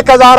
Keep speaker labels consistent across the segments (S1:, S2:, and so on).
S1: 1000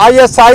S1: ISI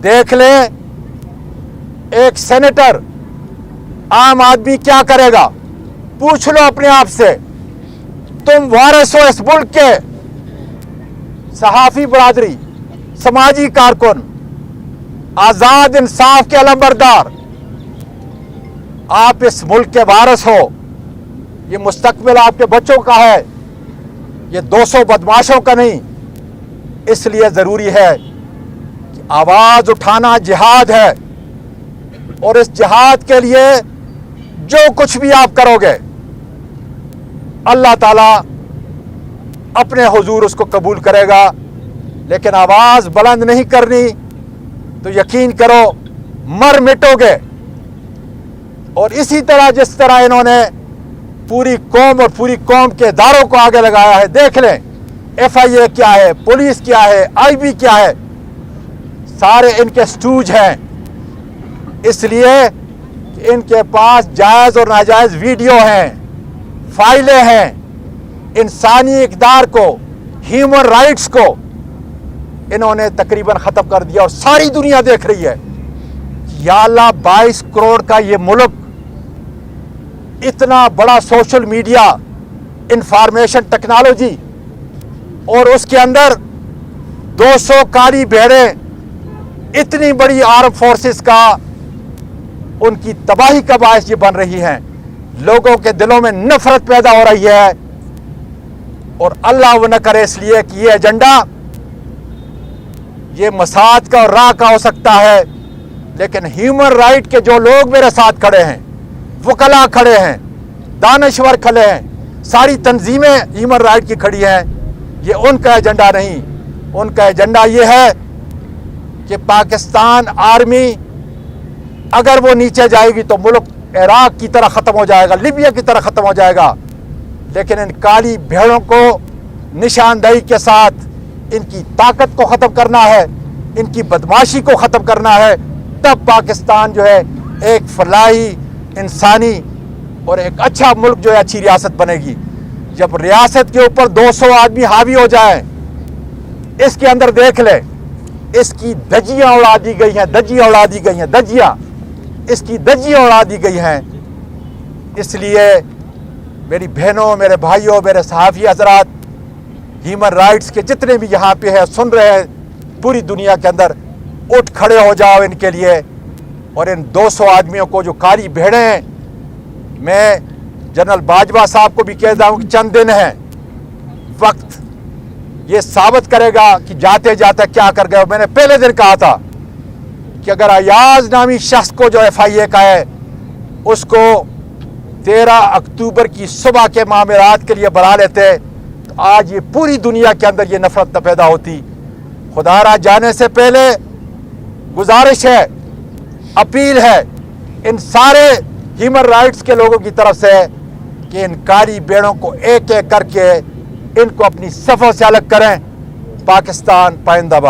S1: देख लें एक सेनेटर आम आदमी क्या करेगा। पूछ लो अपने आप से, तुम वारिस हो इस मुल्क के, सहाफी बरादरी, समाजी कारकुन, आजाद इंसाफ के अलंबरदार, आप इस मुल्क के वारिस हो। ये मुस्तकबिल आपके बच्चों का है, ये 200 बदमाशों का नहीं। इसलिए जरूरी है कि आवाज उठाना जिहाद है, और इस जिहाद के लिए जो कुछ भी आप करोगे अल्लाह ताला अपने हुजूर उसको कबूल करेगा। लेकिन आवाज बुलंद नहीं करनी तो यकीन करो मर मिटोगे। और इसी तरह जिस तरह इन्होंने पूरी कौम और पूरी कौम के इदारों को आगे लगाया है, देख लें FIA क्या है, पुलिस क्या है, IB क्या है, सारे इनके स्टूज हैं। इसलिए कि इनके पास जायज और नाजायज वीडियो हैं, फाइलें हैं। इंसानी इक़दार को, ह्यूमन राइट्स को इन्होंने तकरीबन ख़त्म कर दिया। और सारी दुनिया देख रही है, या अल्लाह 22 करोड़ का ये मुल्क, इतना बड़ा सोशल मीडिया, इंफॉर्मेशन टेक्नोलॉजी, और उसके अंदर 200 काली भेड़ें, इतनी बड़ी आर्म फोर्सेस का, उनकी तबाही का बायस ये बन रही हैं। लोगों के दिलों में नफरत पैदा हो रही है। और अल्लाह वो न करे इसलिए कि ये एजेंडा ये मसाद का और राह का हो सकता है, लेकिन ह्यूमन राइट के जो लोग मेरे साथ खड़े हैं, वकला खड़े हैं, दानश्वर खड़े हैं, सारी तंजीमें ह्यूमन राइट की खड़ी हैं, ये उनका एजेंडा नहीं। उनका एजेंडा ये है कि पाकिस्तान आर्मी अगर वो नीचे जाएगी तो मुल्क इराक की तरह ख़त्म हो जाएगा, लीबिया की तरह ख़त्म हो जाएगा। लेकिन इन काली भेड़ों को निशानदेही के साथ इनकी ताकत को ख़त्म करना है, इनकी बदमाशी को ख़त्म करना है, तब पाकिस्तान जो है एक फलाही, इंसानी और एक अच्छा मुल्क जो है, अच्छी रियासत बनेगी। जब रियासत के ऊपर 200 आदमी हावी हो जाए, इसके अंदर देख ले, इसकी धज्जियाँ उड़ा दी गई हैं, धज्जियाँ उड़ा दी गई हैं, धज्जियाँ, इसकी धज्जियाँ उड़ा दी गई हैं। इसलिए मेरी बहनों, मेरे भाइयों, मेरे सहाफ़ी हज़रात, ह्यूमन राइट्स के जितने भी यहाँ पे है, सुन रहे हैं पूरी दुनिया के अंदर, उठ खड़े हो जाओ इनके लिए। और इन 200 आदमियों को जो काली भेड़ें हैं, मैं जनरल बाजवा साहब को भी कह रहा हूँ कि चंद दिन हैं, वक्त ये साबित करेगा कि जाते जाते क्या कर गए। मैंने पहले दिन कहा था कि अगर अयाज नामी शख्स को जो FIA का है, उसको 13 अक्टूबर की सुबह के मामलात के लिए बुला लेते तो आज ये पूरी दुनिया के अंदर ये नफरत न पैदा होती। खुदारा जाने से पहले गुजारिश है, अपील है इन सारे ह्यूमन राइट्स के लोगों की तरफ से कि इन काली बेड़ों को एक एक करके इनको अपनी सफ़ों से अलग करें। पाकिस्तान पाइंदाबाद।